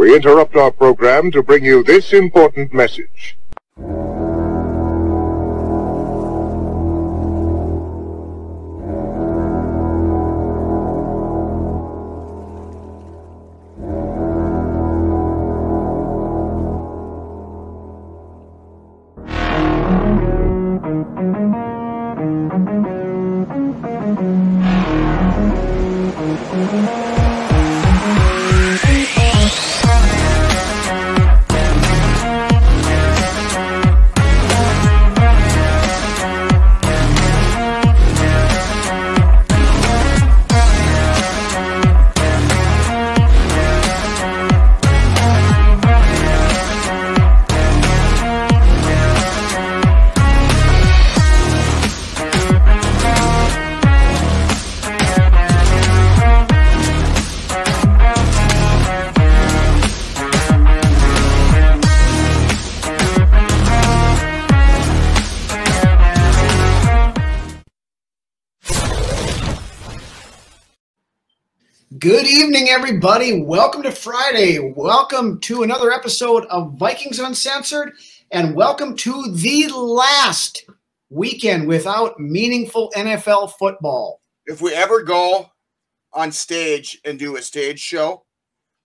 We interrupt our program to bring you this important message. Good evening, everybody. Welcome to Friday. Welcome to another episode of Vikings Uncensored, and welcome to the last weekend without meaningful NFL football. If we ever go on stage and do a stage show,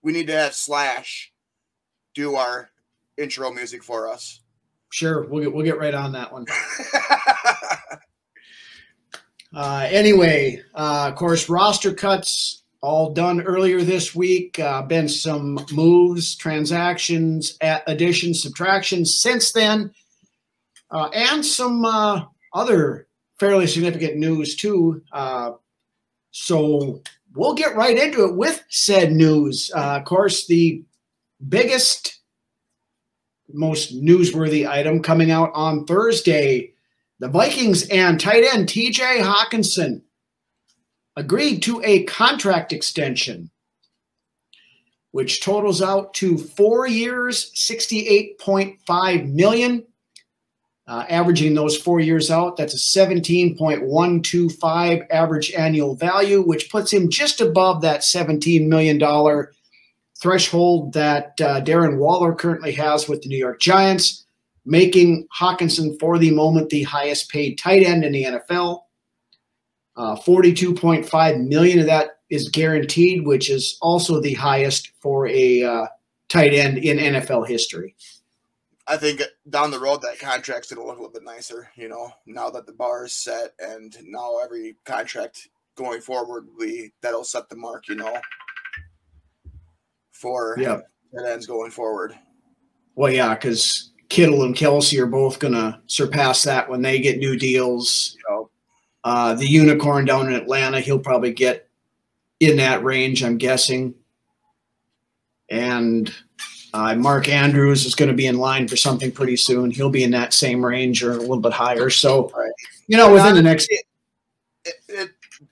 we need to have Slash do our intro music for us. Sure, we'll get right on that one. Anyway, of course, roster cuts all done earlier this week. Been some moves, transactions, additions, subtractions since then, and some other fairly significant news too. So we'll get right into it with said news. Of course, the biggest, most newsworthy item coming out on Thursday, the Vikings and tight end TJ Hockenson agreed to a contract extension, which totals out to 4 years, $68.5 million. Averaging those 4 years out, that's a 17.125 average annual value, which puts him just above that $17 million threshold that Darren Waller currently has with the New York Giants, making Hockenson for the moment the highest paid tight end in the NFL. 42.5 million of that is guaranteed, which is also the highest for a tight end in NFL history. I think down the road that contract's going to look a little bit nicer, you know, now that the bar is set, and now every contract going forward, that'll set the mark, you know, for tight ends going forward. Well, yeah, because Kittle and Kelsey are both going to surpass that when they get new deals. The unicorn down in Atlanta, he'll probably get in that range, I'm guessing. And Mark Andrews is going to be in line for something pretty soon. He'll be in that same range or a little bit higher. So, you know, within the next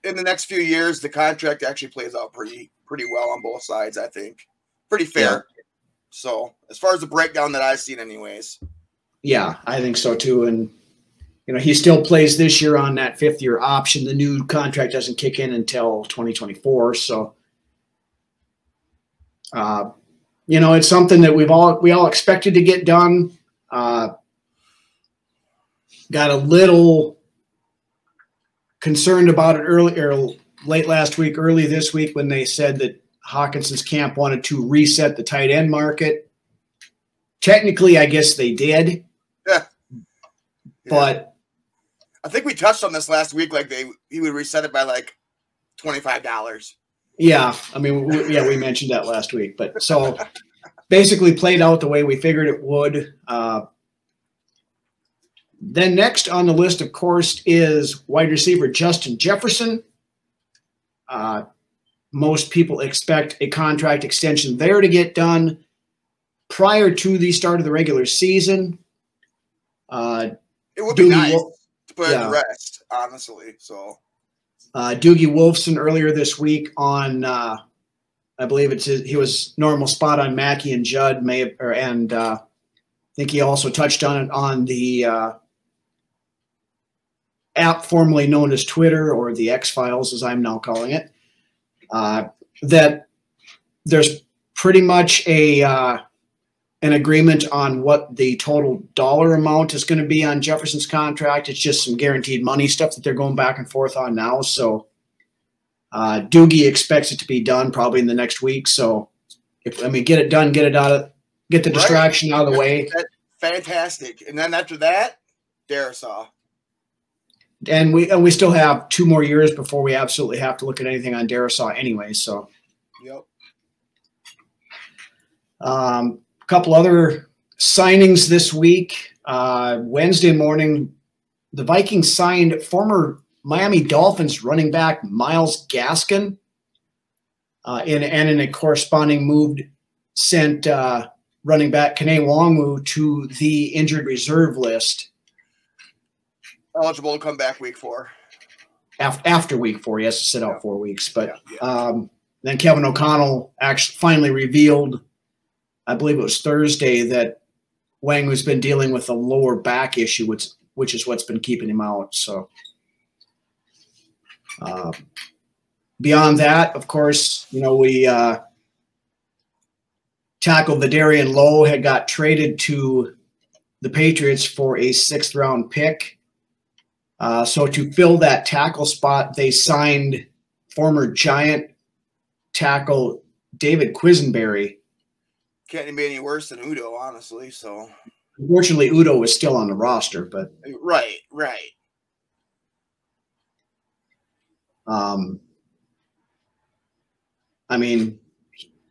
in the next few years, the contract actually plays out pretty well on both sides, I think. Pretty fair. Yeah. So, as far as the breakdown that I've seen anyways. Yeah, I think so too. And you know, he still plays this year on that fifth-year option. The new contract doesn't kick in until 2024. So, you know, it's something that we all expected to get done. Got a little concerned about it late last week, early this week, when they said that Hawkinson's camp wanted to reset the tight end market. Technically, I guess they did. Yeah. But I think we touched on this last week. Like he would reset it by like $25. Yeah, I mean, we mentioned that last week. But so basically played out the way we figured it would. Then next on the list, of course, is wide receiver Justin Jefferson. Most people expect a contract extension there to get done prior to the start of the regular season. It would be nice to put it to rest, honestly. So, Doogie Wolfson earlier this week on, I believe he was normal spot on Mackey and Judd, and I think he also touched on it on the app formerly known as Twitter, or the X-Files as I'm now calling it, that there's pretty much an agreement on what the total dollar amount is going to be on Jefferson's contract. It's just some guaranteed money stuff that they're going back and forth on now. So Doogie expects it to be done probably in the next week. So get it done, get the distraction out of the way. Fantastic. And then after that, Darrisaw. And we still have 2 more years before we absolutely have to look at anything on Darrisaw anyway. So, yep. Couple other signings this week. Wednesday morning, the Vikings signed former Miami Dolphins running back Myles Gaskin, and in a corresponding move sent running back Kene Nwangwu to the injured reserve list. Eligible to come back week 4. After week 4, he has to sit out 4 weeks. But then Kevin O'Connell actually finally revealed, I believe it was Thursday, that Nwangwu's been dealing with a lower back issue, which is what's been keeping him out. So beyond that, of course, we tackled Vidarian Lowe, had got traded to the Patriots for a 6th-round pick. So to fill that tackle spot, they signed former Giant tackle David Quisenberry. Can't be any worse than Udo, honestly. So, unfortunately, Udo was still on the roster, but right.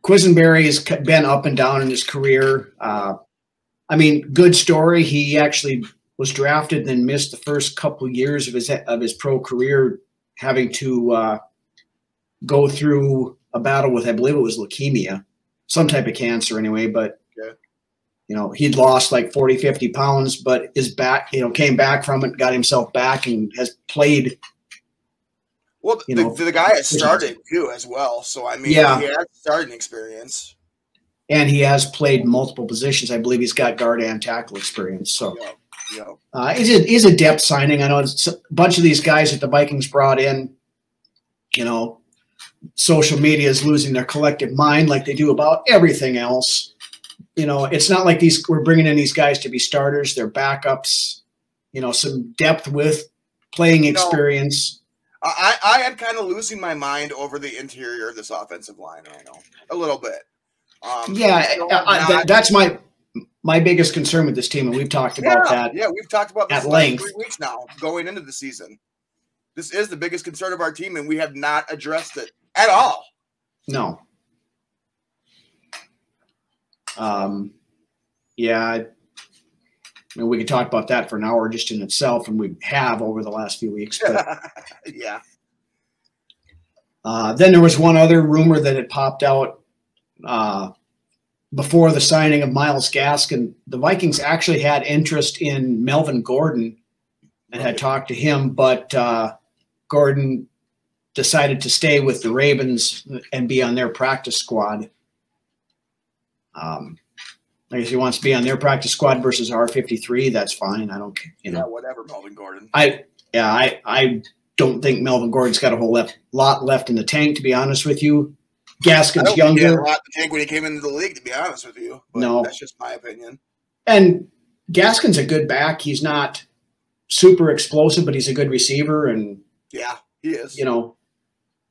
Quisenberry has been up and down in his career. Good story. He actually was drafted and then missed the first couple years of his pro career, having to go through a battle with, I believe it was leukemia. Some type of cancer anyway, but he'd lost like 40, 50 pounds, but his back, came back from it, got himself back, and has played. Well, the guy has started too as well. So, he has starting experience. And he has played multiple positions. I believe he's got guard and tackle experience. So he's a depth signing. I know a bunch of these guys that the Vikings brought in, social media is losing their collective mind like they do about everything else. It's not like we're bringing in these guys to be starters. They're backups, some depth with playing experience. I am kind of losing my mind over the interior of this offensive line right now, a little bit. That's my biggest concern with this team, and we've talked about that. Yeah, we've talked about this at length. 3 weeks now, going into the season. This is the biggest concern of our team, and we have not addressed it at all. No. We could talk about that for an hour just in itself, and we have over the last few weeks. But, yeah. Then there was one other rumor that had popped out before the signing of Myles Gaskin. The Vikings actually had interest in Melvin Gordon and had talked to him, but Gordon decided to stay with the Ravens and be on their practice squad. I guess he wants to be on their practice squad versus R53. That's fine. I don't care. Yeah, whatever, Melvin Gordon. I don't think Melvin Gordon's got a whole lot left in the tank, to be honest with you. Gaskin's younger. He had a lot in the tank when he came into the league, to be honest with you. But no, that's just my opinion. And Gaskin's a good back. He's not super explosive, but he's a good receiver, and yeah, he is.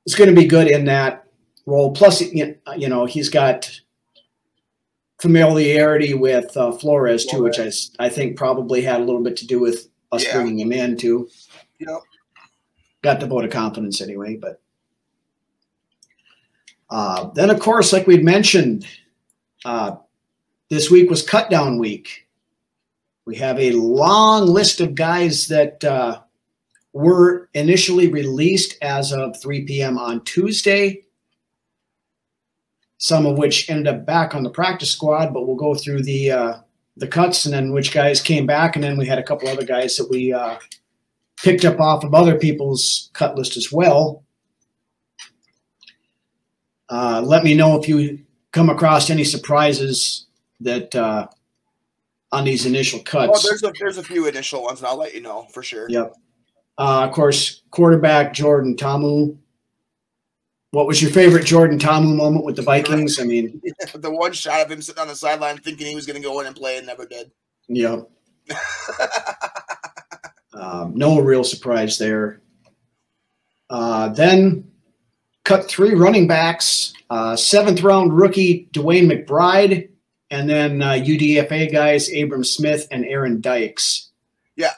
It's going to be good in that role. Plus, he's got familiarity with Flores too, which I think probably had a little bit to do with us bringing him in too. Yep. Got the vote of confidence anyway, but then of course, like we'd mentioned, this week was cut down week. We have a long list of guys that were initially released as of 3 p.m. on Tuesday, some of which ended up back on the practice squad, but we'll go through the cuts and then which guys came back. And then we had a couple other guys that we picked up off of other people's cut list as well. Let me know if you come across any surprises that on these initial cuts. Oh, there's a few initial ones, and I'll let you know for sure. Yep. Of course, quarterback Jordan Ta'amu What was your favorite Jordan Ta'amu moment with the Vikings? I mean, the one shot of him sitting on the sideline thinking he was going to go in and play and never did. Yeah. No real surprise there. Then cut 3 running backs, 7th-round rookie Dwayne McBride, and then UDFA guys Abram Smith and Aaron Dykes. Yeah,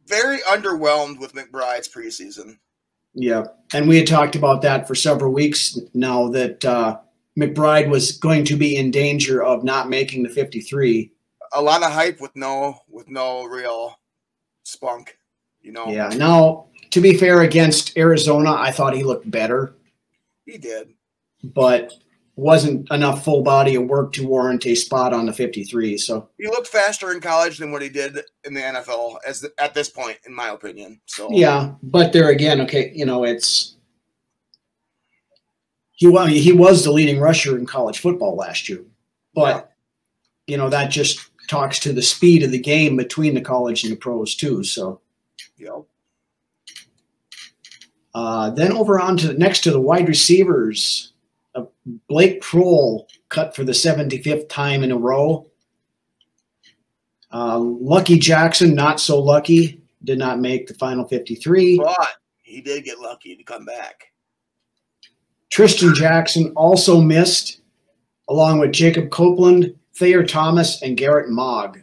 very underwhelmed with McBride's preseason. Yeah, and we had talked about that for several weeks now that McBride was going to be in danger of not making the 53. A lot of hype with no real spunk, you know. Yeah. Now, to be fair, against Arizona, I thought he looked better. He did, but wasn't enough full body of work to warrant a spot on the 53. So he looked faster in college than what he did in the NFL at this point, in my opinion. So yeah, but there again, okay, you know, it's he was the leading rusher in college football last year, but you know that just talks to the speed of the game between the college and the pros too. So yeah. Then over on to next to the wide receivers. Blake Prohl cut for the 75th time in a row. Lucky Jackson, not so lucky, did not make the final 53. But he did get lucky to come back. Tristan Jackson also missed, along with Jacob Copeland, Thayer Thomas, and Garrett Mogg.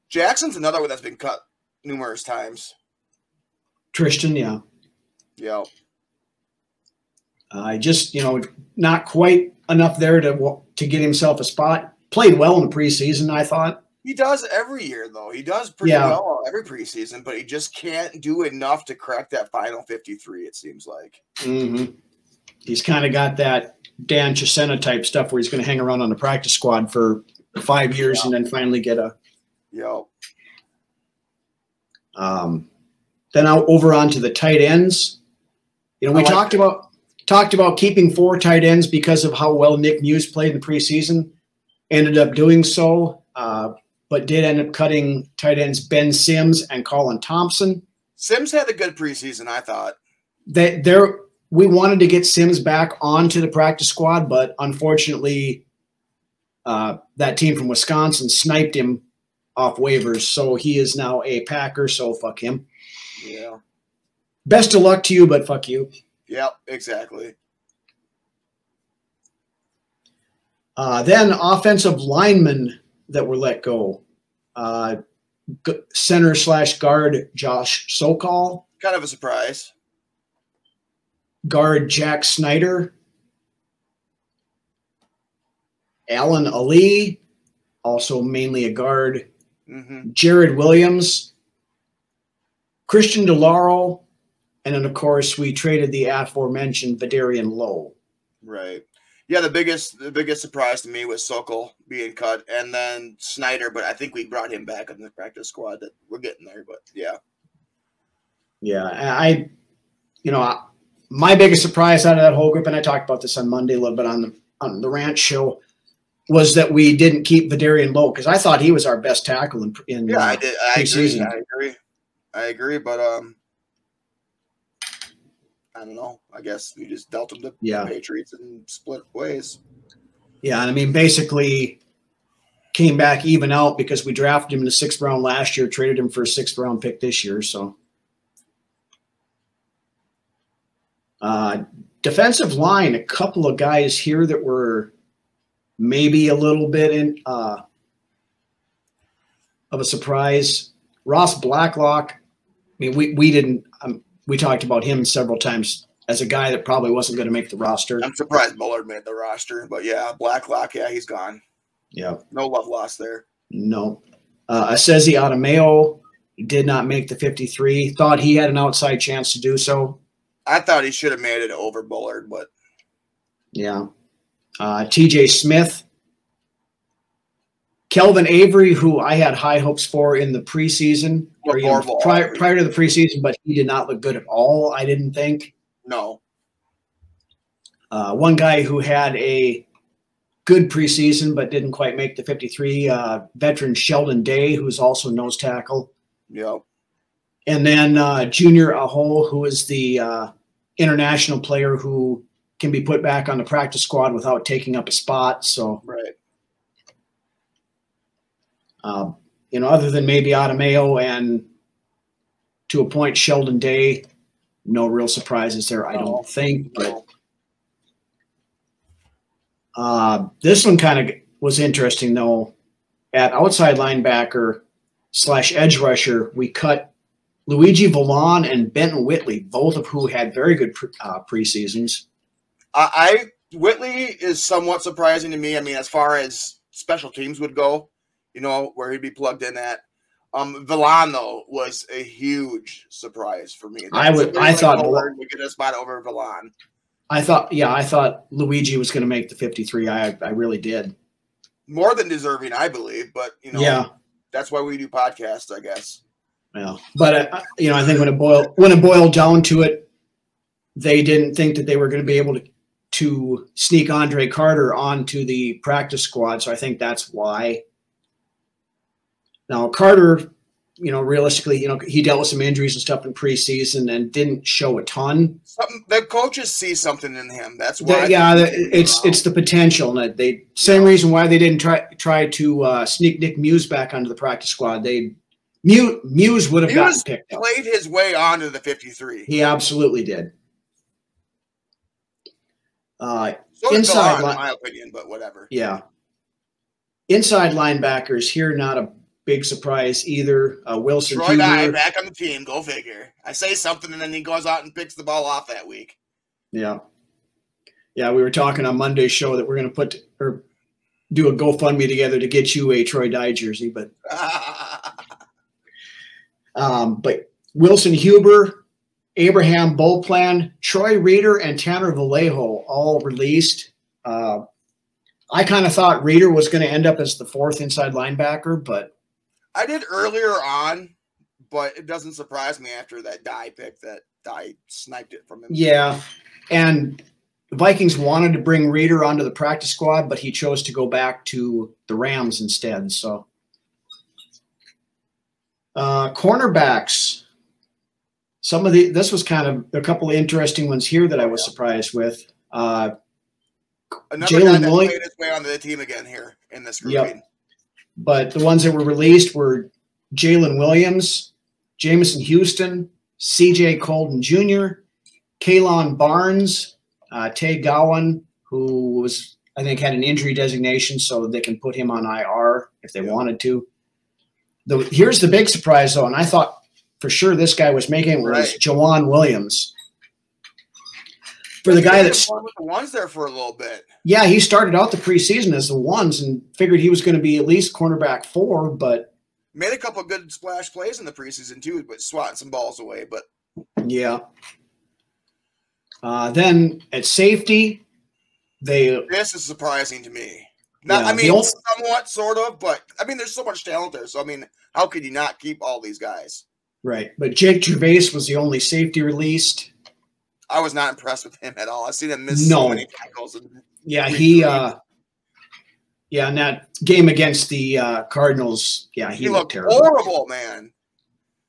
Jackson's another one that's been cut numerous times. Tristan, yeah. Yeah. Just, you know, not quite enough there to get himself a spot. Played well in the preseason, I thought. He does every year, though. He does pretty well every preseason, but he just can't do enough to crack that final 53, it seems like. Mm-hmm. He's kind of got that Dan Chisena type stuff where he's going to hang around on the practice squad for 5 years and then finally get a – Yeah. Then over onto the tight ends. You know, we talked about keeping 4 tight ends because of how well Nick Muse played in the preseason. Ended up doing so, but did end up cutting tight ends Ben Sims and Colin Thompson. Sims had a good preseason, I thought. We wanted to get Sims back onto the practice squad, but unfortunately that team from Wisconsin sniped him off waivers, so he is now a Packer, so fuck him. Yeah. Best of luck to you, but fuck you. Yep, exactly. Then offensive linemen that were let go. Center/guard Josh Sokol. Kind of a surprise. Guard Jack Snyder. Alan Ali, also mainly a guard. Mm-hmm. Jared Williams. Christian DeLauro. And then, of course, we traded the aforementioned Vidarian Lowe. Right. Yeah, the biggest surprise to me was Sokol being cut, and then Snyder. But I think we brought him back on the practice squad. That we're getting there, but yeah. Yeah, my biggest surprise out of that whole group, and I talked about this on Monday a little bit on the Ranch show, was that we didn't keep Vidarian Lowe because I thought he was our best tackle in I did. preseason. I agree, but I don't know. I guess we just dealt them to the Patriots and split ways. Yeah, and I mean, basically came back even out because we drafted him in the 6th round last year, traded him for a 6th round pick this year. So, defensive line, a couple of guys here that were maybe a little bit of a surprise. Ross Blacklock. I mean, we didn't. We talked about him several times as a guy that probably wasn't going to make the roster. I'm surprised Bullard made the roster, but yeah, Blacklock, he's gone. Yeah. No love lost there. No. Asezi Adamayo did not make the 53. Thought he had an outside chance to do so. I thought he should have made it over Bullard, but. Yeah. TJ Smith. Kelvin Avery, who I had high hopes for in the preseason, prior to the preseason, but he did not look good at all, I didn't think. No. One guy who had a good preseason but didn't quite make the 53, veteran Sheldon Day, who's also nose tackle. Yep. And then Junior Aho, who is the international player who can be put back on the practice squad without taking up a spot. So, right. Other than maybe Adofo-Mensah and to a point Sheldon Day, no real surprises there, I don't think. But this one kind of was interesting, though. At outside linebacker / edge rusher, we cut Luigi Vallon and Benton Whitley, both of who had very good preseasons. Whitley is somewhat surprising to me. I mean, as far as special teams would go, where he'd be plugged in at. Vallon, though, was a huge surprise for me. I thought we get a spot over Vallon. I thought Luigi was going to make the 53. I really did. More than deserving, I believe, but that's why we do podcasts, I guess. Yeah, but I think when it boiled down to it, they didn't think that they were going to be able to sneak Andre Carter onto the practice squad, so I think that's why. Now Carter, realistically, he dealt with some injuries and stuff in preseason and didn't show a ton. The coaches see something in him. That's why. It's the potential. Same reason why they didn't try to sneak Nick Muse back onto the practice squad. Muse would have gotten picked up. Played his way onto the 53. He absolutely did. So inside, in my opinion, but whatever. Yeah. Inside linebackers here, not a big surprise either. Wilson Troy Huber, Dye back on the team. Go figure. I say something and then he goes out and picks the ball off that week. Yeah. Yeah, we were talking on Monday's show that we're going to do a GoFundMe together to get you a Troy Dye jersey, but Wilson Huber, Abraham Bowplan, Troy Reeder, and Tanner Vallejo all released. I kind of thought Reeder was going to end up as the fourth inside linebacker, but I did earlier on, but it doesn't surprise me after that Dye pick that Dye sniped it from him. Yeah, and the Vikings wanted to bring Reeder onto the practice squad, but he chose to go back to the Rams instead. So, cornerbacks. This was kind of a couple of interesting ones here that I was surprised with. Another guy that played his way onto the team again here in this grouping. Yep. But the ones that were released were Jalen Williams, Jamison Houston, C.J. Colden Jr., Kalon Barnes, Tay Gowan, who was, I think, had an injury designation, so they can put him on IR if they wanted to. Here's the big surprise, though, and I thought for sure this guy was making it, was Jawan Williams. For the guy that's with the ones there for a little bit. Yeah, he started out the preseason as the ones and figured he was going to be at least cornerback 4, but made a couple of good splash plays in the preseason too, but swatting some balls away. But yeah. Then at safety, this is surprising to me. Somewhat, sort of, but I mean, there's so much talent there. So I mean, how could you not keep all these guys? Right, but Jake Gervais was the only safety released. I was not impressed with him at all. I've seen him miss so many tackles. In that game against the Cardinals, he looked terrible. Horrible, man.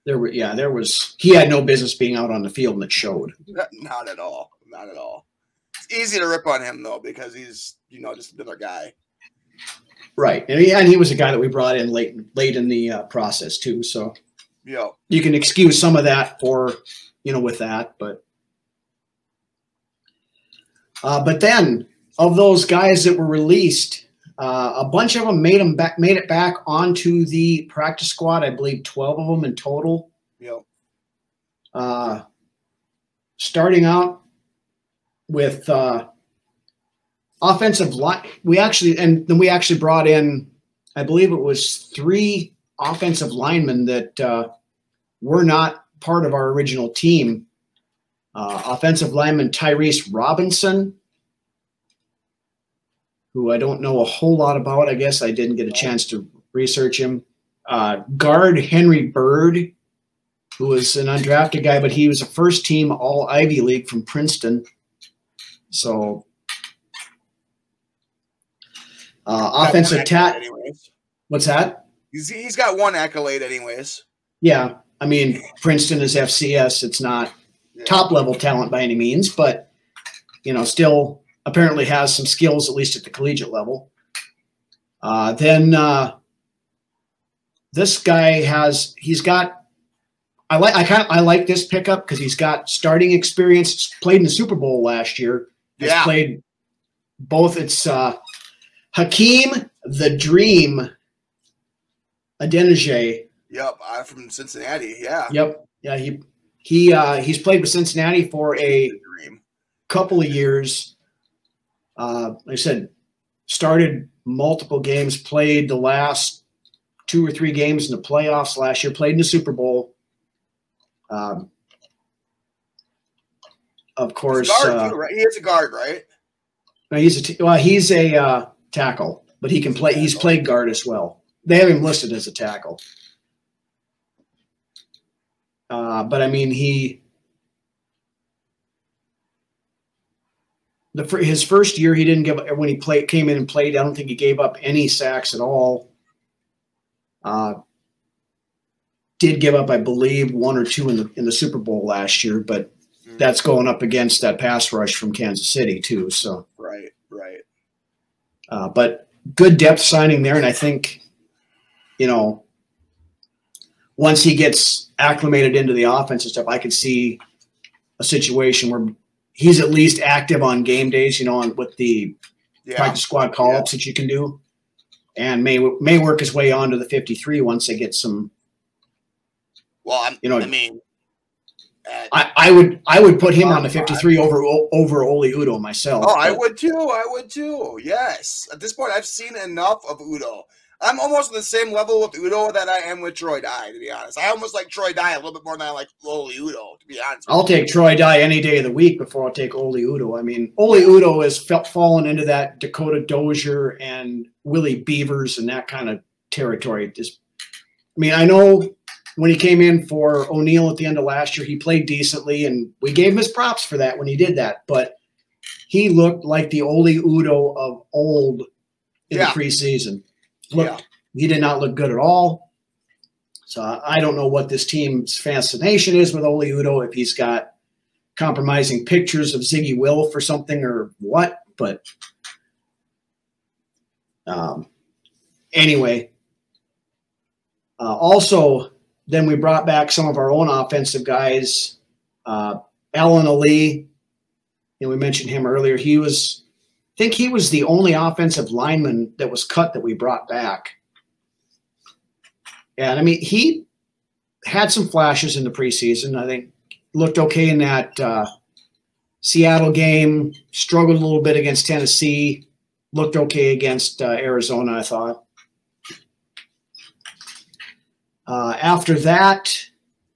He had no business being out on the field, and it showed. Not at all. Not at all. It's easy to rip on him though because he's just another guy. Right, and he was a guy that we brought in late in the process too. So you can excuse some of that with that, but. But then, of those guys that were released, a bunch of them made it back onto the practice squad. I believe 12 of them in total. Yep. Starting out with offensive line, we actually brought in, I believe it was 3 offensive linemen that were not part of our original team. Offensive lineman Tyrese Robinson, who I don't know a whole lot about. I guess I didn't get a chance to research him. Guard Henry Bird, who was an undrafted guy, but he was a first-team All-Ivy League from Princeton. So, offensive tackle. What's that? He's got one accolade anyways. Yeah. I mean, Princeton is FCS. It's not top-level talent by any means, but still apparently has some skills, at least at the collegiate level. Then this guy I like this pickup because he's got starting experience. Played in the Super Bowl last year. Has played both. It's Hakeem the Dream Adeniji. Yep, from Cincinnati. Yeah. Yep. Yeah. He's played with Cincinnati for a couple of years. Like I said, started multiple games, played the last 2 or 3 games in the playoffs last year, played in the Super Bowl. Of course, guard, right? He is a guard, right? No, he's a tackle, but he can play. He's played guard as well. They have him listed as a tackle. But I mean, his first year, he didn't give, when he came in and played, I don't think he gave up any sacks at all. Did give up, I believe, 1 or 2 in the Super Bowl last year, but that's going up against that pass rush from Kansas City too. So right. But good depth signing there, and I think, once he gets acclimated into the offense and stuff, I could see a situation where he's at least active on game days, with the practice squad call-ups that you can do, and may work his way onto the 53 once they get some. Well, I would put him on the 53 over Oli Udoh myself. Oh, I would too. Yes. At this point, I've seen enough of Udoh. I'm almost on the same level with Udoh that I am with Troy Dye, to be honest. I almost like Troy Dye a little bit more than I like Oli Udoh, to be honest. I'll take Troy Dye any day of the week before I'll take Oli Udoh. I mean, Oli Udoh has fallen into that Dakota Dozier and Willie Beavers and that kind of territory. I know when he came in for O'Neal at the end of last year, he played decently, and we gave him his props for that when he did that. But he looked like the Oli Udoh of old in the preseason. He did not look good at all. So I don't know what this team's fascination is with Oli Udoh, if he's got compromising pictures of Ziggy Wilf or something or what. But anyway, also – then we brought back some of our own offensive guys. Alan Ali, we mentioned him earlier. I think he was the only offensive lineman that was cut that we brought back. And, he had some flashes in the preseason. I think looked okay in that Seattle game, struggled a little bit against Tennessee, looked okay against Arizona, I thought. After that,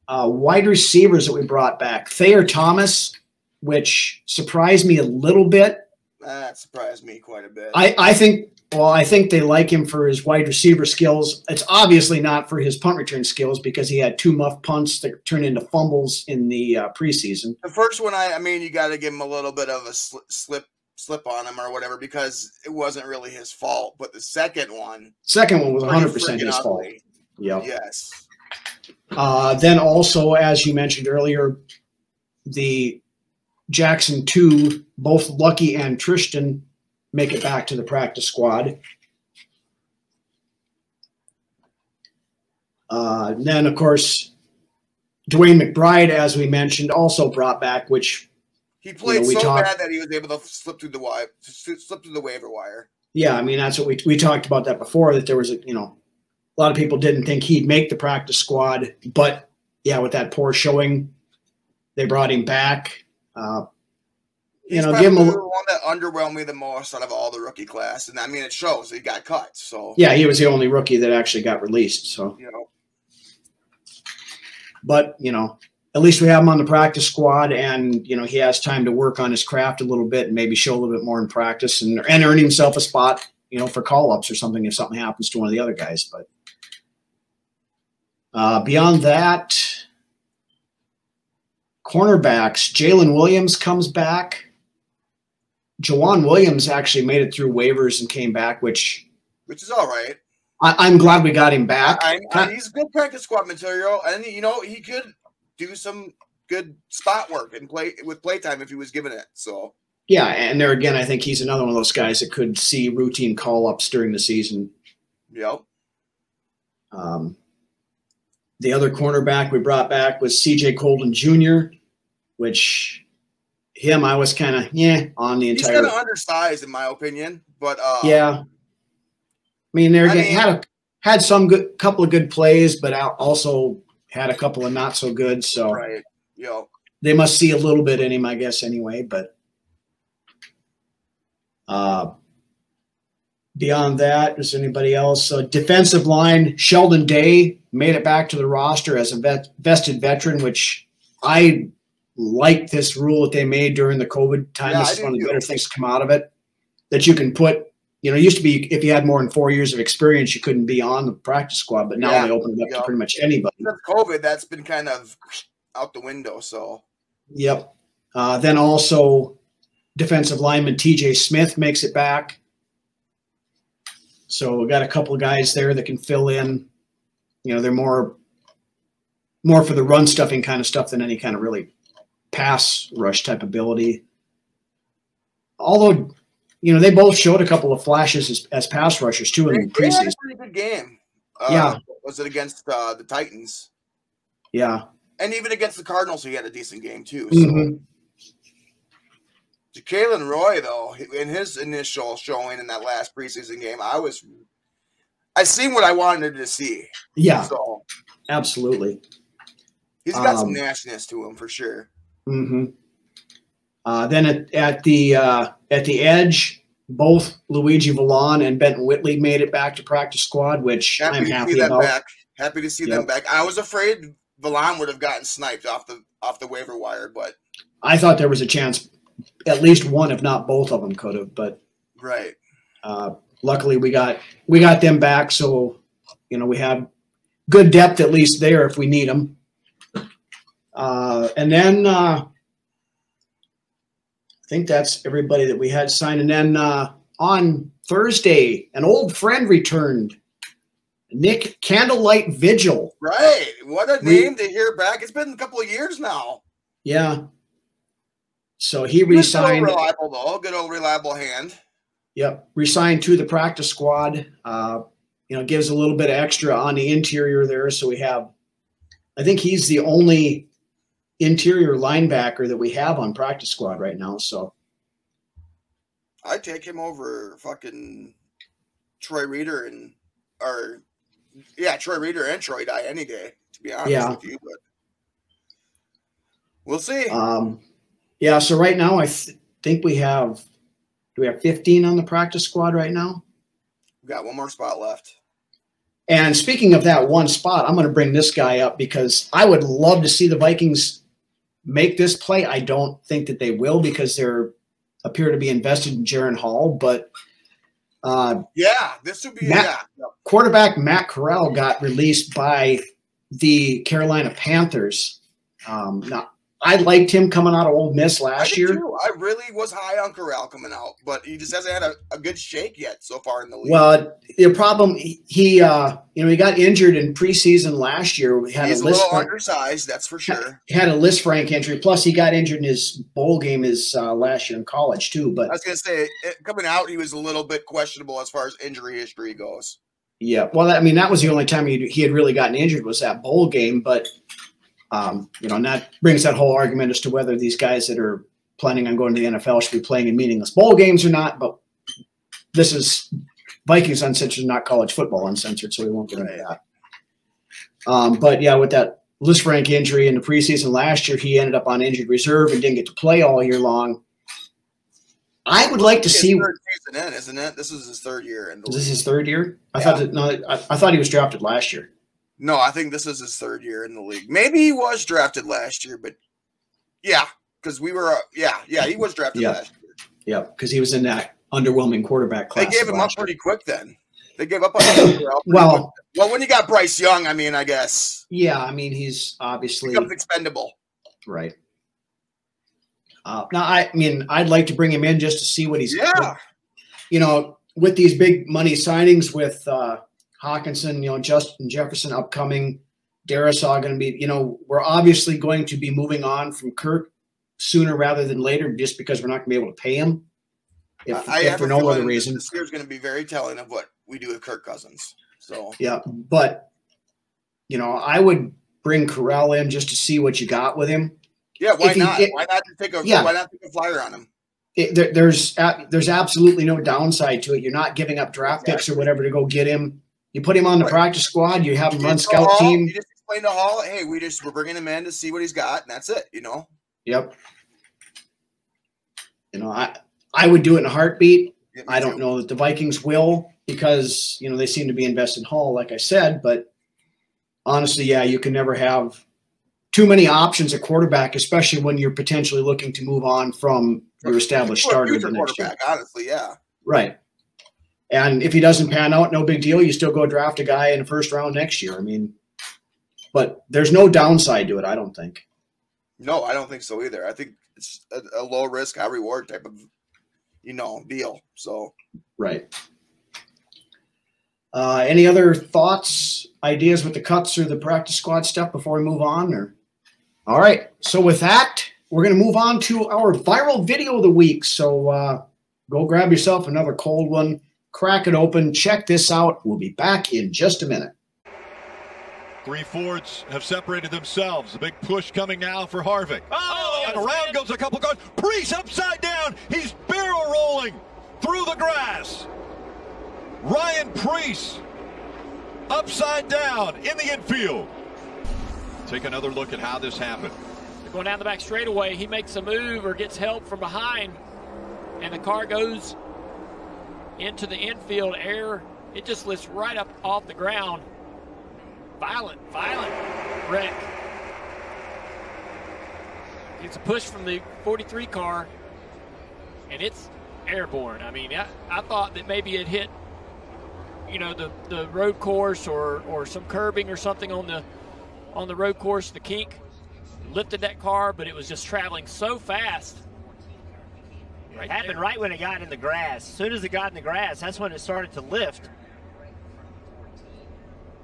wide receivers that we brought back. Thayer Thomas, which surprised me a little bit. That surprised me quite a bit. I think they like him for his wide receiver skills. It's obviously not for his punt return skills because he had 2 muff punts that turned into fumbles in the preseason. The first one, you got to give him a little bit of a slip on him or whatever because it wasn't really his fault. But the second one was 100% his fault. Yep. Yes. Then also, as you mentioned earlier, the Jackson 2, both Lucky and Tristan, make it back to the practice squad. Then, of course, Dwayne McBride, as we mentioned, also brought back, which he played bad that he was able to slip through the waiver wire. Yeah, that's what we talked about that before, that there was a lot of people didn't think he'd make the practice squad, but with that poor showing, they brought him back. He's give him the one that underwhelmed me the most out of all the rookie class, and it shows he got cut. So he was the only rookie that actually got released. So but at least we have him on the practice squad, and he has time to work on his craft a little bit and maybe show a little bit more in practice and earn himself a spot, for call-ups or something if something happens to one of the other guys. But beyond that, cornerbacks, Jalen Williams comes back. Jawan Williams actually made it through waivers and came back, which is all right. I'm glad we got him back. He's good practice squad material, and he could do some good spot work and play with playtime if he was given it. So Yeah, and there again, I think he's another one of those guys that could see routine call-ups during the season. Yep. The other cornerback we brought back was CJ Colden Jr., which him I was kind of on the entire. He's kind of undersized in my opinion, but yeah. I mean, there again had some couple of good plays, but also had a couple of not so good. So right. Yep. They must see a little bit in him, I guess, anyway. But beyond that, is anybody else? Defensive line, Sheldon Day made it back to the roster as a vested veteran, which I like this rule that they made during the COVID time. This is one of the better things to come out of it, that you can put, it used to be if you had more than 4 years of experience, you couldn't be on the practice squad, but now they opened it up to pretty much anybody. Since COVID, that's been kind of out the window. So, yep. Then also defensive lineman TJ Smith makes it back. So we got a couple of guys there that can fill in. They're more for the run stuffing kind of stuff than any kind of really pass rush type ability. Although, they both showed a couple of flashes as pass rushers too in the preseason. They had a pretty good game. Was it against the Titans? Yeah. And even against the Cardinals, he had a decent game too. So. Jalen Roy, though, in his initial showing in that last preseason game, I seen what I wanted to see. Yeah, so absolutely. He's got some nastiness to him for sure. Then at the edge, both Luigi Vallon and Benton Whitley made it back to practice squad, which I'm happy about. Happy to see them back. I was afraid Vallon would have gotten sniped off the waiver wire, but I thought there was a chance. At least one, if not both of them, could have. But right. Luckily, we got them back, so we have good depth at least there if we need them. And then I think that's everybody that we had signed. And then on Thursday, an old friend returned, Nick Candlelight Vigil. Right. What a name to hear back. It's been a couple of years now. Yeah. So he re-signed. Good old reliable, though. Good old reliable hand. Yep. Re-signed to the practice squad. Gives a little bit of extra on the interior there. So we have, I think he's the only interior linebacker that we have on practice squad right now. So I'd take him over fucking Troy Reader Troy Reader and Troy Dye any day, to be honest with you. But we'll see. Yeah, so right now I think we have 15 on the practice squad right now? We've got one more spot left. And speaking of that one spot, I'm going to bring this guy up because I would love to see the Vikings make this play. I don't think that they will because they appear to be invested in Jaron Hall, but this would be quarterback Matt Corral got released by the Carolina Panthers. Now, I liked him coming out of Ole Miss last year. Too. I really was high on Corral coming out, but he just hasn't had a good shake yet so far in the league. Well, the problem he got injured in preseason last year. He's a little undersized, that's for sure. He had a Liz Frank injury. Plus, he got injured in his bowl game last year in college too. But I was going to say, coming out, he was a little bit questionable as far as injury history goes. Yeah, well, that was the only time he had really gotten injured was that bowl game, but. And that brings that whole argument as to whether these guys that are planning on going to the NFL should be playing in meaningless bowl games or not. But this is Vikings Uncensored, not college football uncensored, so we won't get into that. But yeah, with that Liz Frank injury in the preseason last year, he ended up on injured reserve and didn't get to play all year long. I would like to see. Third season in, isn't it? This is his third year. Is this his third year? I thought he was drafted last year. No, I think this is his third year in the league. Maybe he was drafted last year, but because we were, he was drafted last year. Yeah, because he was in that underwhelming quarterback class. They gave him up pretty quick then. They gave up on him. Well, when you got Bryce Young, I guess. Yeah, he's obviously becomes expendable. Right. Now, I'd like to bring him in just to see what he's. Yeah. With these big money signings with. Hockenson, Justin Jefferson upcoming, Darisaw going to be, we're obviously going to be moving on from Kirk sooner rather than later, just because we're not going to be able to pay him. If for no other reason. This year is going to be very telling of what we do with Kirk Cousins. So yeah, but I would bring Corral in just to see what you got with him. Yeah, why not? Why not take a flyer on him? There's absolutely no downside to it. You're not giving up draft picks or whatever to go get him. You put him on the practice squad. You have him run scout team. You just explain to Hall, hey, we're bringing him in to see what he's got, and that's it. Yep. I would do it in a heartbeat. Yeah, I don't know that the Vikings will, because they seem to be invested in Hall, like I said. But honestly, yeah, you can never have too many options at quarterback, especially when you're potentially looking to move on from your established starter the next year. Honestly, yeah. Right. And if he doesn't pan out, no big deal. You still go draft a guy in the first round next year. I mean, but there's no downside to it, I don't think. No, I don't think so either. I think it's a low risk, high reward type of, deal. So right. Any other thoughts, ideas with the cuts or the practice squad stuff before we move on? All right. So with that, we're going to move on to our viral video of the week. So go grab yourself another cold one, crack it open, check this out. We'll be back in just a minute. Three Fords have separated themselves. A big push coming now for Harvick. Oh, and around goes a couple guards. Preece upside down. He's barrel rolling through the grass. Ryan Preece upside down in the infield. Take another look at how this happened. They're going down the back straightaway. He makes a move or gets help from behind, and the car goes into the infield air. It just lifts right up off the ground. Violent wreck. It's a push from the 43 car, and it's airborne. I mean, I thought that maybe it hit, the road course or some curbing or something on the road course. The kink lifted that car, but it was just traveling so fast. It happened right when it got in the grass. As soon as it got in the grass, that's when it started to lift.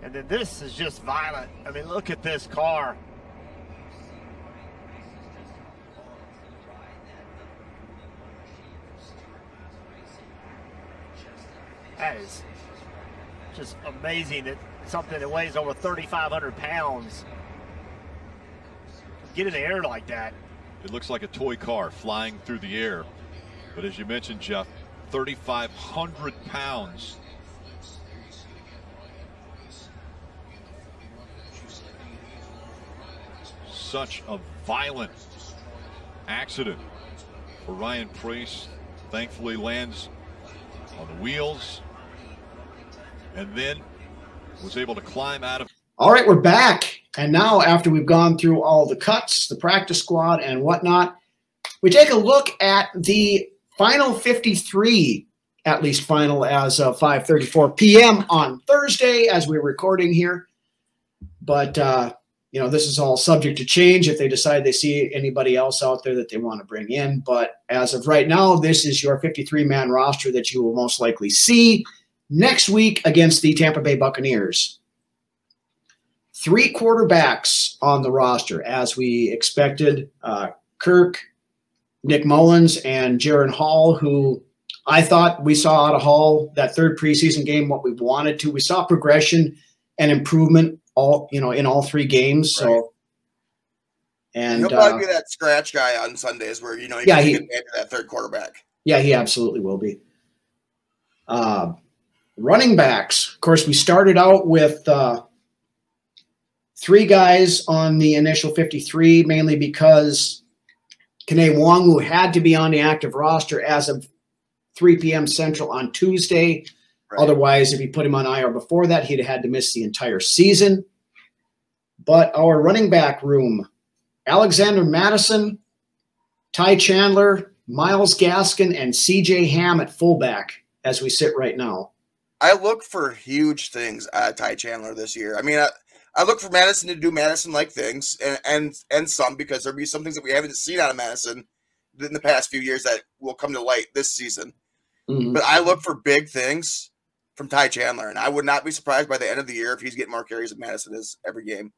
And then this is just violent. I mean, look at this car. That is just amazing that something that weighs over 3,500 pounds get in the air like that. It looks like a toy car flying through the air. But as you mentioned, Jeff, 3,500 pounds. Such a violent accident for Ryan Preece. Thankfully lands on the wheels and then was able to climb out of. All right, we're back. And now, after we've gone through all the cuts, the practice squad and whatnot, we take a look at the final 53, at least final as of 5:34 p.m. on Thursday as we're recording here. But this is all subject to change if they decide they see anybody else out there that they want to bring in. But as of right now, this is your 53-man roster that you will most likely see next week against the Tampa Bay Buccaneers. 3 quarterbacks on the roster, as we expected. Kirk, Nick Mullins, and Jaron Hall, who I thought we saw out of Hall that third preseason game what we wanted to. We saw progression and improvement in all 3 games. So, right. And he'll probably be that scratch guy on Sundays where he can get into that third quarterback. Yeah, he absolutely will be. Running backs, of course, we started out with 3 guys on the initial 53, mainly because Kene Nwangwu had to be on the active roster as of 3 p.m. Central on Tuesday. Right. Otherwise, if you put him on IR before that, he'd have had to miss the entire season. But our running back room, Alexander Madison, Ty Chandler, Myles Gaskin, and CJ Ham at fullback as we sit right now. I look for huge things out of Ty Chandler this year. I mean, I look for Madison to do Madison-like things and some, because there'll be some things that we haven't seen out of Madison in the past few years that will come to light this season. Mm-hmm. But I look for big things from Ty Chandler, and I would not be surprised by the end of the year if he's getting more carries than Madison is every game.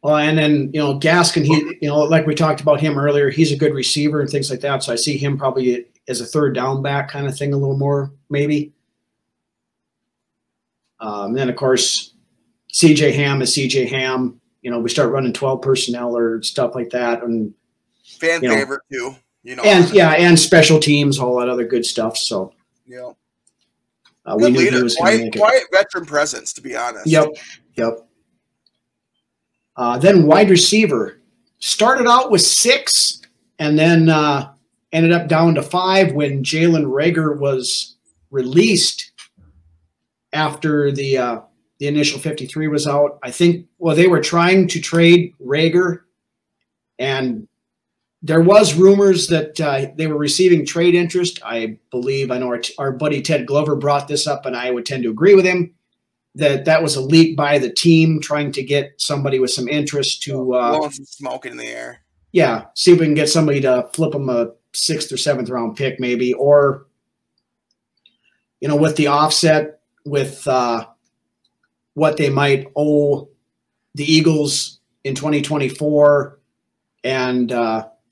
Well, and then, Gaskin, like we talked about him earlier, he's a good receiver and things like that. So I see him probably as a third down back kind of thing a little more, maybe. Then, of course, CJ Ham is CJ Ham. We start running 12 personnel or stuff like that. And fan favorite, too. And special teams, all that other good stuff. So, yeah. We knew he was going to make it. Quiet veteran presence, to be honest. Yep. Then wide receiver started out with 6 and then ended up down to 5 when Jalen Reagor was released after the initial 53 was out. I think, they were trying to trade Reagor, and there was rumors that they were receiving trade interest. I know our buddy Ted Glover brought this up, and I would tend to agree with him, that was a leak by the team trying to get somebody with some interest to blowing some smoke in the air. Yeah, see if we can get somebody to flip them a 6th or 7th round pick maybe, or with the offset with what they might owe the Eagles in 2024 and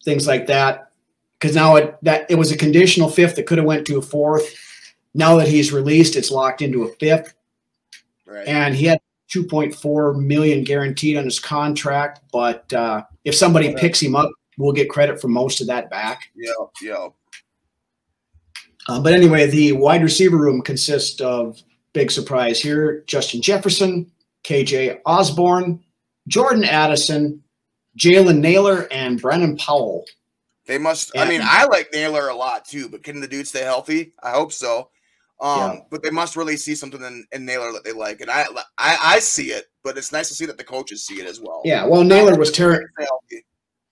things like that. Because now it was a conditional 5th that could have went to a 4th. Now that he's released, it's locked into a 5th. Right. And he had $2.4 million guaranteed on his contract, but if somebody picks him up, we'll get credit for most of that back. Yeah. But anyway, the wide receiver room consists of, big surprise here, Justin Jefferson, KJ Osborne, Jordan Addison, Jalen Naylor, and Brennan Powell. They must. I like Naylor a lot too, but can the dude stay healthy? I hope so. But they must really see something in Naylor that they like, and I see it. But it's nice to see that the coaches see it as well. Yeah, well, Naylor was tearing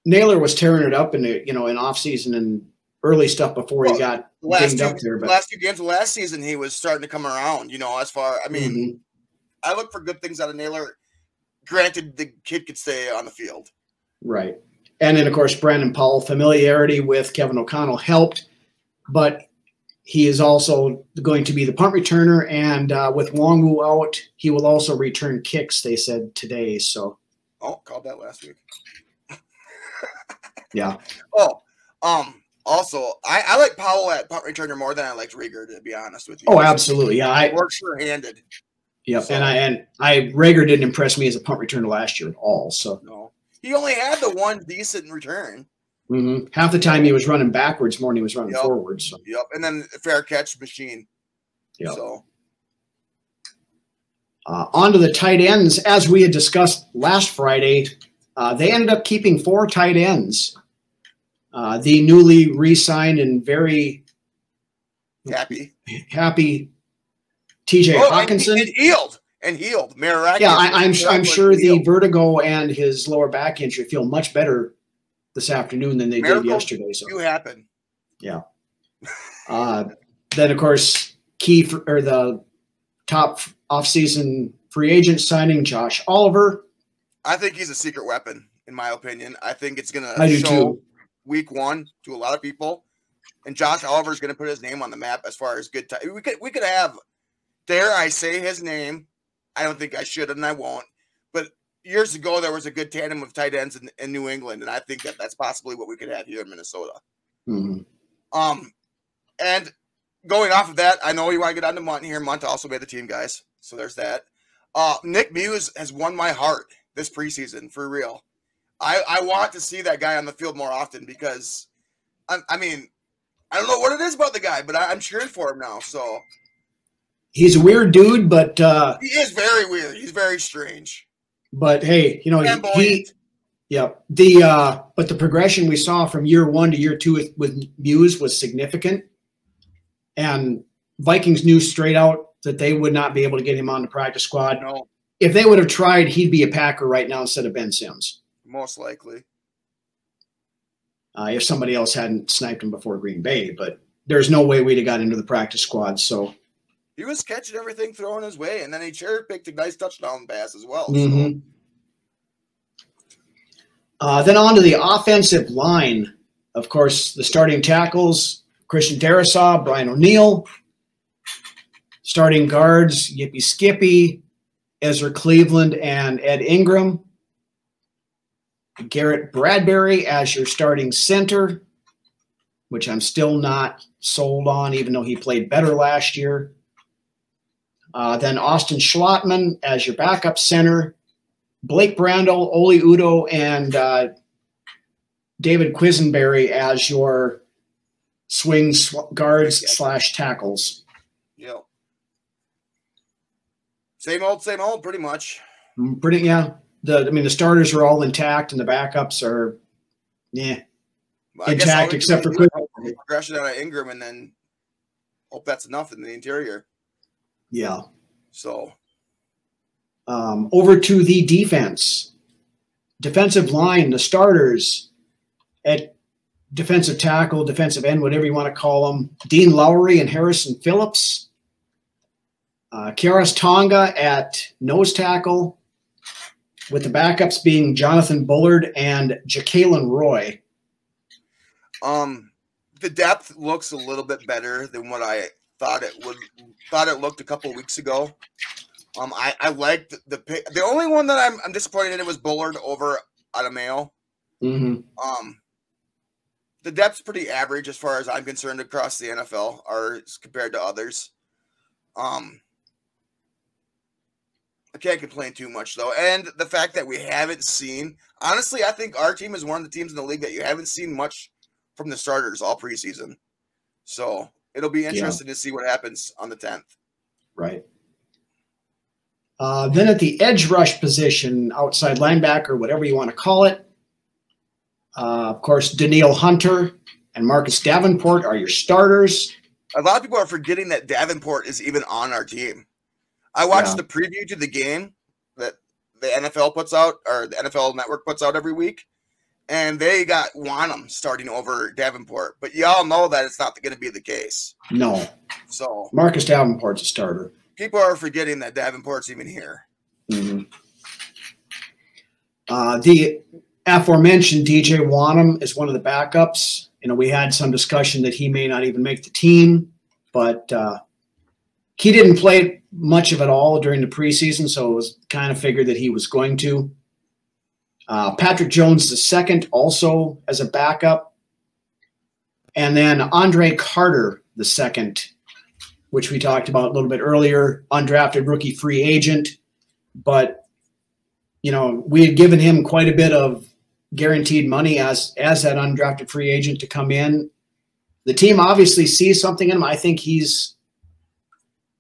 it up in off season and early stuff before he got dinged up there. But last 2 games of last season, he was starting to come around. I look for good things out of Naylor. Granted, the kid could stay on the field. Right. And then, of course, Brandon Powell, familiarity with Kevin O'Connell helped, but he is also going to be the punt returner, and with Wongwu out, he will also return kicks, they said today. So, called that last week. Yeah. Also, I like Powell at punt returner more than I liked Reagor, to be honest with you. Oh, absolutely. Yeah, More sure-handed. Yep. So, and Reagor didn't impress me as a punt returner last year at all. So no, he only had the one decent return. Mm-hmm. Half the time he was running backwards more than he was running forwards. So. Yep. And then fair catch machine. Yep. So on to the tight ends, as we had discussed last Friday, they ended up keeping 4 tight ends. The newly re-signed and very happy TJ Hockenson and healed. Miraculous. Yeah, I'm sure the vertigo and his lower back injury feel much better this afternoon than they did yesterday. So happen. Yeah. Then of course, the top offseason free agent signing, Josh Oliver. I think he's a secret weapon, in my opinion. I think it's going to show week 1 to a lot of people, and Josh Oliver is going to put his name on the map as far as good time. We could have, dare I say his name? I don't think I should, and I won't. But years ago, there was a good tandem of tight ends in New England, and I think that's possibly what we could have here in Minnesota. Mm-hmm. And going off of that, I know you want to get on to Munt here. Munt also made the team, guys. So there's that. Nick Muse has won my heart this preseason, for real. I want to see that guy on the field more often because, I don't know what it is about the guy, but I'm cheering for him now. So he's a weird dude, but he is very weird. He's very strange. But hey, but the progression we saw from year 1 to year 2 with Muse was significant, and Vikings knew straight out that they would not be able to get him on the practice squad. No. If they would have tried, he'd be a Packer right now instead of Ben Sims. Most likely. If somebody else hadn't sniped him before Green Bay, but there's no way we'd have got into the practice squad. So he was catching everything thrown his way, and then he cherry-picked a nice touchdown pass as well. Mm-hmm. Then on to the offensive line. Of course, the starting tackles, Christian Darrisaw, Brian O'Neill. Starting guards, Yippee Skippy, Ezra Cleveland, and Ed Ingram. Garrett Bradbury as your starting center, which I'm still not sold on, even though he played better last year. Then Austin Schlottman as your backup center. Blake Brandel, Oli Udoh, and David Quisenberry as your swing guards / tackles. Yep. Same old, pretty much. Yeah. The starters are all intact, and the backups are, intact except for progression out of Ingram, and then hope that's enough in the interior. Yeah. So, over to the defense, defensive line, the starters at defensive tackle, defensive end, whatever you want to call them, Dean Lowry and Harrison Phillips. Kiaris Tonga at nose tackle, with the backups being Jonathan Bullard and Jacqueline Roy. The depth looks a little bit better than what I thought it looked a couple weeks ago. I liked the pick. The only one that I'm disappointed in it was Bullard over Adofo-Mensah. Mm-hmm. The depth's pretty average as far as I'm concerned across the NFL, or compared to others. I can't complain too much, though. And the fact that we haven't seen, honestly, I think our team is one of the teams in the league that you haven't seen much from the starters all preseason. So it'll be interesting to see what happens on the 10th. Right. Then at the edge rush position, outside linebacker, whatever you want to call it, of course, Danielle Hunter and Marcus Davenport are your starters. A lot of people are forgetting that Davenport is even on our team. I watched the preview to the game that the NFL puts out, or the NFL Network puts out every week, and they got Wanham starting over Davenport. But y'all know that it's not going to be the case. No. So Marcus Davenport's a starter. People are forgetting that Davenport's even here. Mm-hmm. The aforementioned DJ Wanham is one of the backups. We had some discussion that he may not even make the team, but he didn't play much of it all during the preseason, so it was kind of figured that he was going to. Patrick Jones II also as a backup. And then Andre Carter II, which we talked about a little bit earlier, undrafted rookie free agent. But, we had given him quite a bit of guaranteed money as that undrafted free agent to come in. The team obviously sees something in him. I think he's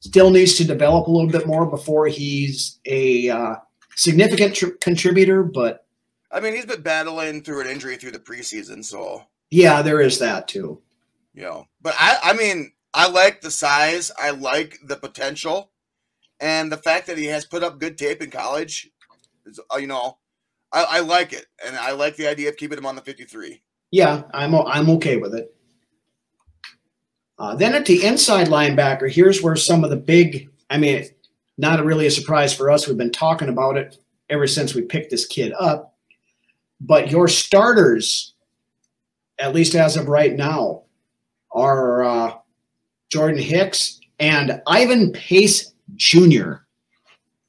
still needs to develop a little bit more before he's a significant contributor. But I mean, he's been battling through an injury through the preseason, so yeah, there is that too. But I mean, I like the size, I like the potential, and the fact that he has put up good tape in college. I like it, and I like the idea of keeping him on the 53. Yeah, I'm okay with it. Then at the inside linebacker, here's where some of the big, not really a surprise for us. We've been talking about it ever since we picked this kid up. But your starters, at least as of right now, are Jordan Hicks and Ivan Pace Jr.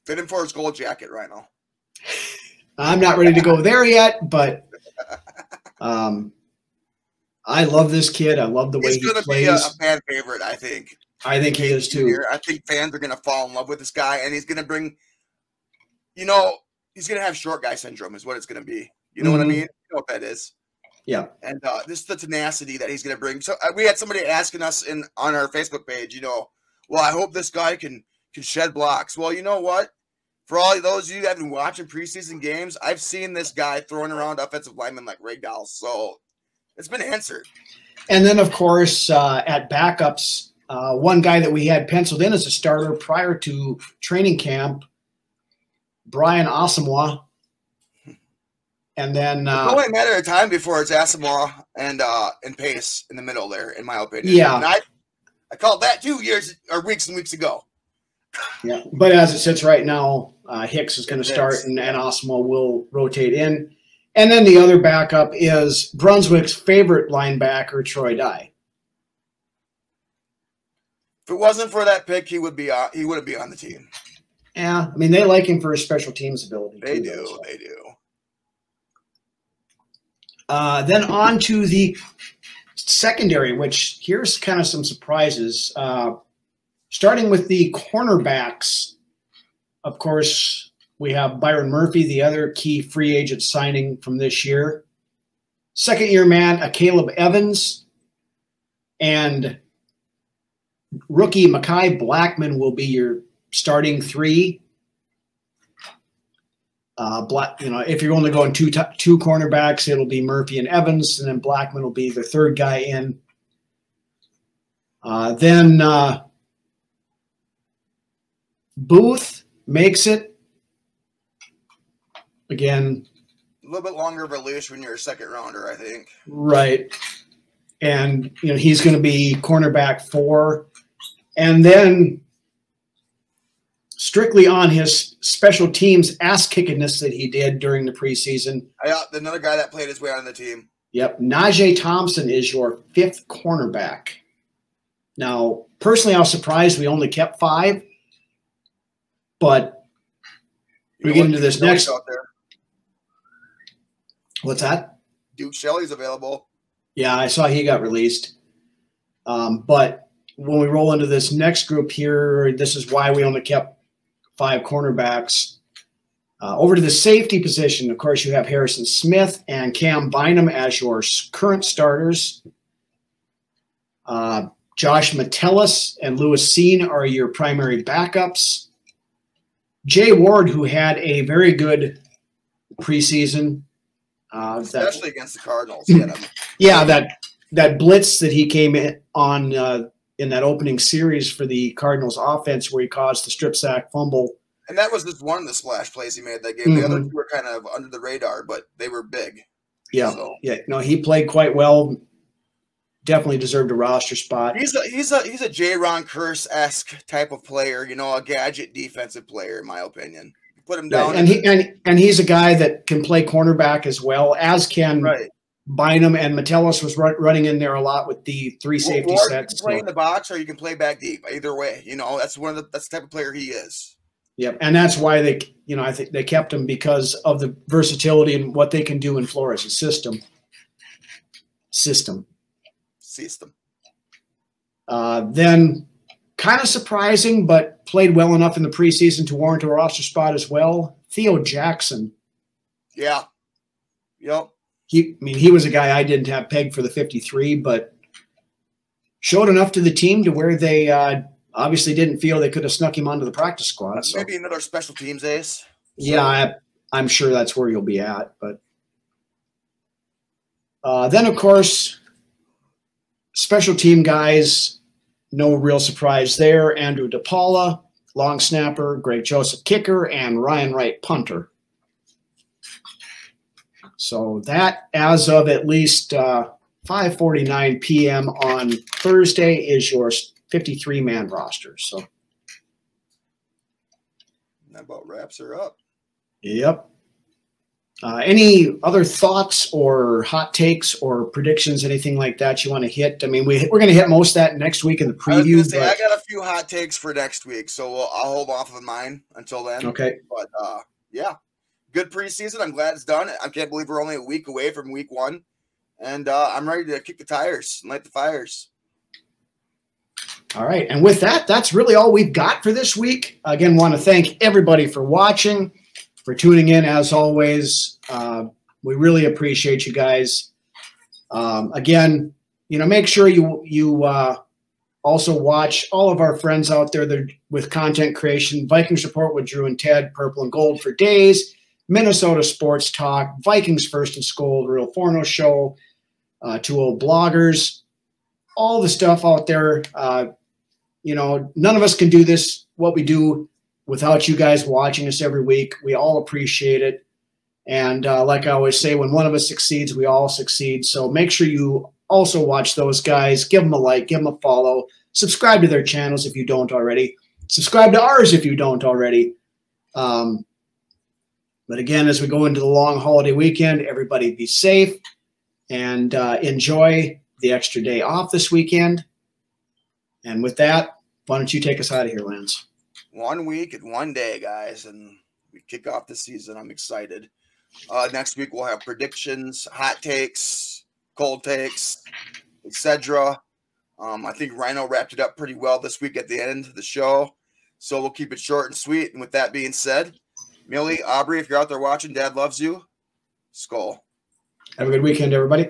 Fit him for his gold jacket right now. I'm not ready to go there yet, but I love this kid. I love the way he plays. He's going to be a fan favorite, I think. I think he is too. I think fans are going to fall in love with this guy, and he's going to bring, he's going to have short guy syndrome is what it's going to be. You know what I mean? You know what that is. Yeah. And this is the tenacity that he's going to bring. So we had somebody asking us on our Facebook page, well, I hope this guy can shed blocks. Well, you know what? For all those of you that have been watching preseason games, I've seen this guy throwing around offensive linemen like rag dolls. So it's been answered. And then, of course, at backups, one guy that we had penciled in as a starter prior to training camp, Brian Asamoah. And then it's only a matter of time before it's Asamoah and Pace in the middle there, in my opinion. Yeah. And I called that 2 years or weeks and weeks ago. Yeah. But as it sits right now, Hicks is going to start and Asamoah will rotate in. And then the other backup is Brunswick's favorite linebacker, Troy Dye. If it wasn't for that pick, he wouldn't be on the team. Yeah, they like him for his special teams ability. They too, do. so. They do. Then on to the secondary, which here's kind of some surprises. Starting with the cornerbacks, of course, we have Byron Murphy, the other key free agent signing from this year. Second-year man, Caleb Evans, and rookie Mekhi Blackman will be your starting three. If you're only going two cornerbacks, it'll be Murphy and Evans, and then Blackman will be the third guy in. Then Booth makes it. Again, a little bit longer of a leash when you're a second rounder, I think. Right. And he's going to be cornerback 4. And then strictly on his special teams ass-kickingness that he did during the preseason. Another guy that played his way on the team. Yep. Najee Thompson is your 5th cornerback. Now, personally, I was surprised we only kept 5. But we get into this next. Out there. What's that? Duke Shelley's available. Yeah, I saw he got released. But when we roll into this next group here, this is why we only kept 5 cornerbacks. Over to the safety position, of course, you have Harrison Smith and Cam Bynum as your current starters. Josh Metellus and Lewis Seen are your primary backups. Jay Ward, who had a very good preseason. Especially against the Cardinals. Yeah, that blitz that he came in on in that opening series for the Cardinals offense where he caused the strip sack fumble. And that was just one of the splash plays he made that game. The other 2 were kind of under the radar, but they were big. Yeah, so. Yeah. No, he played quite well. Definitely deserved a roster spot. He's a J-Ron Curse-esque type of player, a gadget defensive player, in my opinion. You put him down. And he's a guy that can play cornerback as well, as can Bynum, and Metellus was running in there a lot with the 3 safety sets. You can play in the box or you can play back deep. Either way, that's that's the type of player he is. Yep, and that's why I think they kept him because of the versatility and what they can do in Flores' system. Then, kind of surprising, but played well enough in the preseason to warrant a roster spot as well. Theo Jackson. Yeah. Yep. He was a guy I didn't have pegged for the 53, but showed enough to the team to where they obviously didn't feel they could have snuck him onto the practice squad. So. Maybe another special teams ace. Yeah, I'm sure that's where you'll be at. But then, of course, special team guys, no real surprise there. Andrew DePaula, long snapper, Greg Joseph, kicker, and Ryan Wright, punter. So that, as of at least 5:49 p.m. on Thursday, is your 53-man roster. So that about wraps her up. Yep. Any other thoughts or hot takes or predictions, anything like that you want to hit? I mean, we're going to hit most of that next week in the preview. I got a few hot takes for next week, so I'll hold off of mine until then. Okay. But, yeah, good preseason. I'm glad it's done. I can't believe we're only a week away from week 1. And I'm ready to kick the tires and light the fires. All right. And with that, that's really all we've got for this week. Again, want to thank everybody for watching, for tuning in, as always. We really appreciate you guys. Again, make sure you also watch all of our friends out there that are with content creation. Vikings Report with Drew and Ted, Purple and Gold for days, Minnesota Sports Talk, Vikings First and SKOL, The Real Forno Show, 2 Old Bloggers, all the stuff out there. None of us can do this, what we do, without you guys watching us every week. We all appreciate it. And like I always say, when one of us succeeds, we all succeed. So make sure you also watch those guys. Give them a like, give them a follow. Subscribe to their channels if you don't already. Subscribe to ours if you don't already. But again, as we go into the long holiday weekend, everybody be safe and enjoy the extra day off this weekend. And with that, why don't you take us out of here, Lance? 1 week and 1 day, guys, and we kick off the season. I'm excited. Next week we'll have predictions, hot takes, cold takes, etc. I think Rhino wrapped it up pretty well this week at the end of the show. So we'll keep it short and sweet. And with that being said, Millie, Aubrey, if you're out there watching, Dad loves you. SKOL. Have a good weekend, everybody.